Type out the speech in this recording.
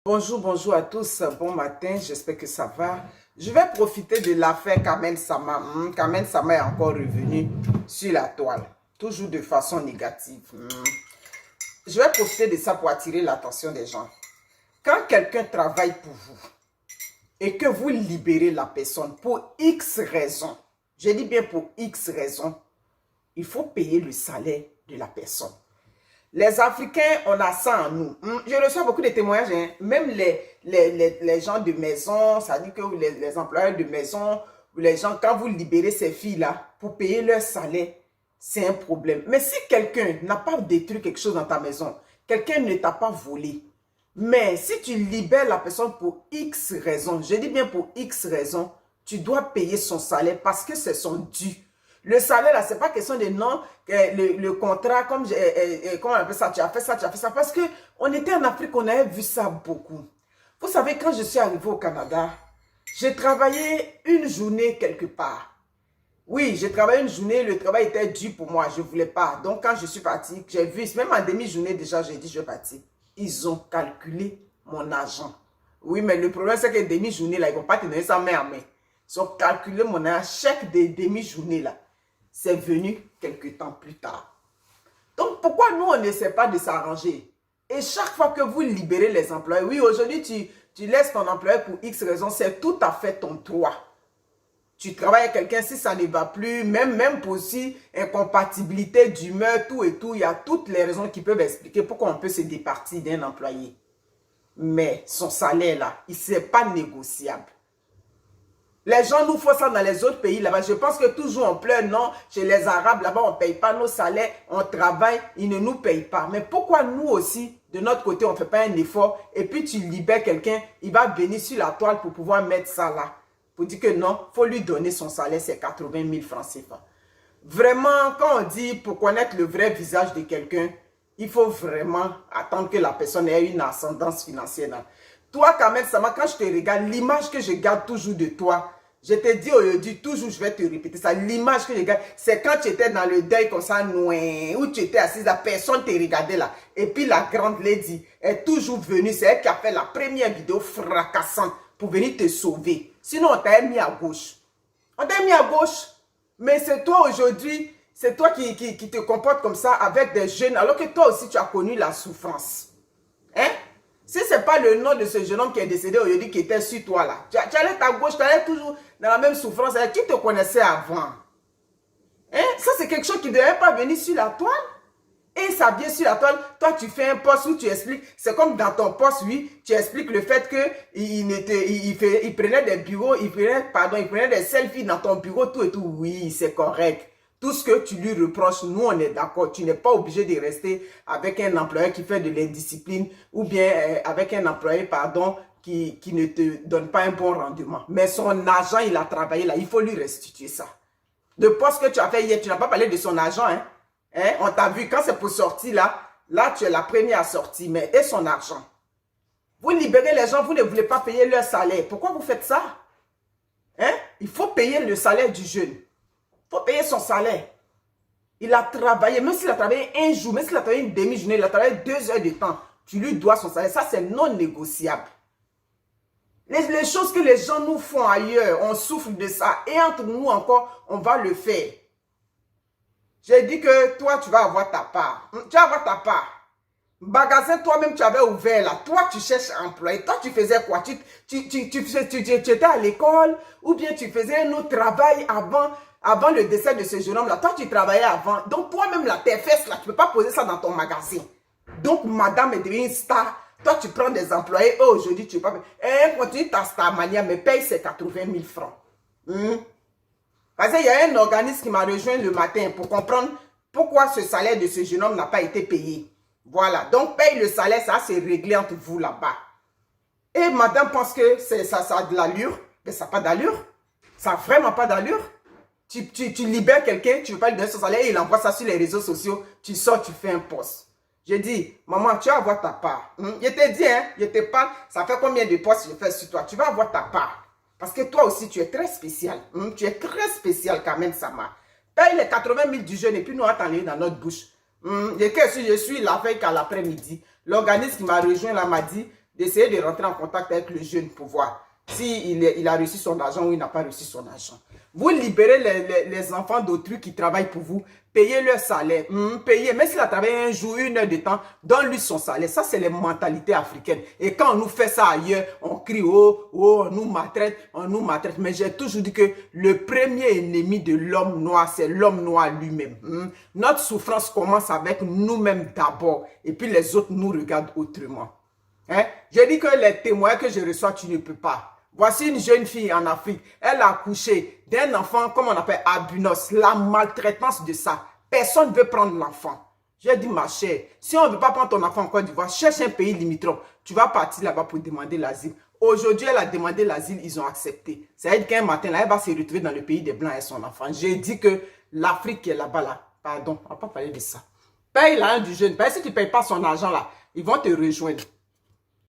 Bonjour, bonjour à tous. Bon matin, j'espère que ça va. Je vais profiter de l'affaire Kamen Sama. Kamen Sama est encore revenu sur la toile, toujours de façon négative. Je vais profiter de ça pour attirer l'attention des gens. Quand quelqu'un travaille pour vous et que vous libérez la personne pour X raisons, je dis bien pour X raisons, il faut payer le salaire de la personne. Les Africains, on a ça en nous. Je reçois beaucoup de témoignages, hein. Même les gens de maison, ça dit que les employeurs de maison, les gens, quand vous libérez ces filles-là pour payer leur salaire, c'est un problème. Mais si quelqu'un n'a pas détruit quelque chose dans ta maison, quelqu'un ne t'a pas volé, mais si tu libères la personne pour X raisons, je dis bien pour X raisons, tu dois payer son salaire parce que c'est son dû. Le salaire, là, c'est pas question de non, le contrat, comme comment on appelle ça, tu as fait ça, parce que on était en Afrique, on avait vu ça beaucoup. Vous savez, quand je suis arrivé au Canada, j'ai travaillé une journée quelque part. Oui, j'ai travaillé une journée, le travail était dur pour moi, je ne voulais pas. Donc, quand je suis parti, j'ai vu, même en demi-journée déjà, j'ai dit, je vais partir. Ils ont calculé mon argent. Oui, mais le problème, c'est que demi-journée, là, ils ne vont pas te donner ça main à main. Ils ont calculé mon argent, chaque demi-journée, là. C'est venu quelques temps plus tard. Donc, pourquoi nous, on n'essaie pas de s'arranger? Et chaque fois que vous libérez les employés, oui, aujourd'hui, tu laisses ton employé pour X raison, c'est tout à fait ton droit. Tu travailles avec quelqu'un, si ça ne va plus, même pour aussi incompatibilité d'humeur, tout et tout, il y a toutes les raisons qui peuvent expliquer pourquoi on peut se départir d'un employé. Mais son salaire, là, ce n'est pas négociable. Les gens nous font ça dans les autres pays là-bas. Je pense que toujours on pleure, non, chez les Arabes là-bas, on ne paye pas nos salaires, on travaille, ils ne nous payent pas. Mais pourquoi nous aussi, de notre côté, on ne fait pas un effort et puis tu libères quelqu'un, il va venir sur la toile pour pouvoir mettre ça là. Pour dire que non, il faut lui donner son salaire, c'est 80 000 francs CFA. Vraiment, quand on dit pour connaître le vrai visage de quelqu'un, il faut vraiment attendre que la personne ait une ascendance financière. Là. Toi, Kamen Sama, quand je te regarde, l'image que je garde toujours de toi, je te dis aujourd'hui, toujours je vais te répéter ça, l'image que je garde, c'est quand tu étais dans le deuil comme ça, où tu étais assise, la personne te regardait là. Et puis la grande lady est toujours venue, c'est elle qui a fait la première vidéo fracassante pour venir te sauver. Sinon, on t'a mis à gauche. On t'a mis à gauche. Mais c'est toi aujourd'hui, c'est toi qui te comportes comme ça avec des jeunes, alors que toi aussi tu as connu la souffrance. Hein? Si ce n'est pas le nom de ce jeune homme qui est décédé aujourd'hui qui était sur toi là, tu allais à gauche, tu allais toujours dans la même souffrance. Qui te connaissait avant? Hein? Ça c'est quelque chose qui ne devait pas venir sur la toile. Et ça vient sur la toile, toi tu fais un post où tu expliques, c'est comme dans ton post, oui, tu expliques le fait qu'il prenait des bureaux, il prenait des selfies dans ton bureau, tout et tout, oui, c'est correct. Tout ce que tu lui reproches, nous on est d'accord, tu n'es pas obligé de rester avec un employé qui fait de l'indiscipline ou bien avec un employé, pardon, qui ne te donne pas un bon rendement. Mais son argent, il a travaillé là, il faut lui restituer ça. Le post que tu as fait hier, tu n'as pas parlé de son argent, hein? Hein? On t'a vu, quand c'est pour sortir là tu es la première à sortir, mais et son argent? Vous libérez les gens, vous ne voulez pas payer leur salaire. Pourquoi vous faites ça? Hein? Il faut payer le salaire du jeune. Il faut payer son salaire. Il a travaillé, même s'il a travaillé un jour, même s'il a travaillé une demi-journée, il a travaillé 2 heures de temps, tu lui dois son salaire. Ça, c'est non négociable. Les choses que les gens nous font ailleurs, on souffre de ça. Et entre nous encore, on va le faire. J'ai dit que toi, tu vas avoir ta part. Tu vas avoir ta part. Magasin, toi-même, tu avais ouvert là. Toi, tu cherches un employé. Toi, tu faisais quoi? Tu étais à l'école ou bien tu faisais un autre travail avant le décès de ce jeune homme là. Toi, tu travaillais avant. Donc, toi-même, là, tes fesses là, tu ne peux pas poser ça dans ton magasin. Donc, madame est devenue une star. Toi, tu prends des employés. Oh, aujourd'hui, tu ne peux pas. Et continue ta star mania, mais paye ces 80 000 francs. Parce qu'il y a un organisme qui m'a rejoint le matin pour comprendre pourquoi ce salaire de ce jeune homme n'a pas été payé. Voilà. Donc, paye le salaire, ça c'est réglé entre vous là-bas. Et madame pense que ça a de l'allure. Mais ça n'a pas d'allure. Ça n'a vraiment pas d'allure. Tu libères quelqu'un, tu ne veux pas lui donner son salaire et il envoie ça sur les réseaux sociaux. Tu sors, tu fais un post. J'ai dit, maman, tu vas avoir ta part. Je t'ai dit, hein, je te parle, ça fait combien de posts je fais sur toi? Tu vas avoir ta part. Parce que toi aussi, tu es très spécial. Tu es très spécial quand même, Sama. Paye les 80 000 du jeune et puis nous, on va t'enlever dans notre bouche. Je suis la veille qu'à l'après-midi. L'organisme qui m'a rejoint là m'a dit d'essayer de rentrer en contact avec le jeune pour voir si il a reçu son argent ou il n'a pas reçu son argent. Vous libérez les enfants d'autrui qui travaillent pour vous, payez leur salaire, payez, même s'il a travaillé un jour, 1 heure de temps, donne-lui son salaire. Ça, c'est les mentalités africaines. Et quand on nous fait ça ailleurs, on crie, oh, oh, on nous maltraite, on nous maltraite. Mais j'ai toujours dit que le premier ennemi de l'homme noir, c'est l'homme noir lui-même. Notre souffrance commence avec nous-mêmes d'abord, et puis les autres nous regardent autrement. Hein? J'ai dit que les témoins que je reçois, tu ne peux pas. Voici une jeune fille en Afrique. Elle a accouché d'un enfant, comme on appelle albinos. La maltraitance de ça. Personne ne veut prendre l'enfant. J'ai dit, ma chère, si on ne veut pas prendre ton enfant en Côte d'Ivoire, cherche un pays limitrophe. Tu vas partir là-bas pour demander l'asile. Aujourd'hui, elle a demandé l'asile, ils ont accepté. Ça veut dire qu'un matin, là, elle va se retrouver dans le pays des Blancs et son enfant. J'ai dit que l'Afrique qui est là-bas, là, pardon, on ne va pas parler de ça. Paye l'argent du jeune. Parce que si tu ne payes pas son argent là, ils vont te rejoindre.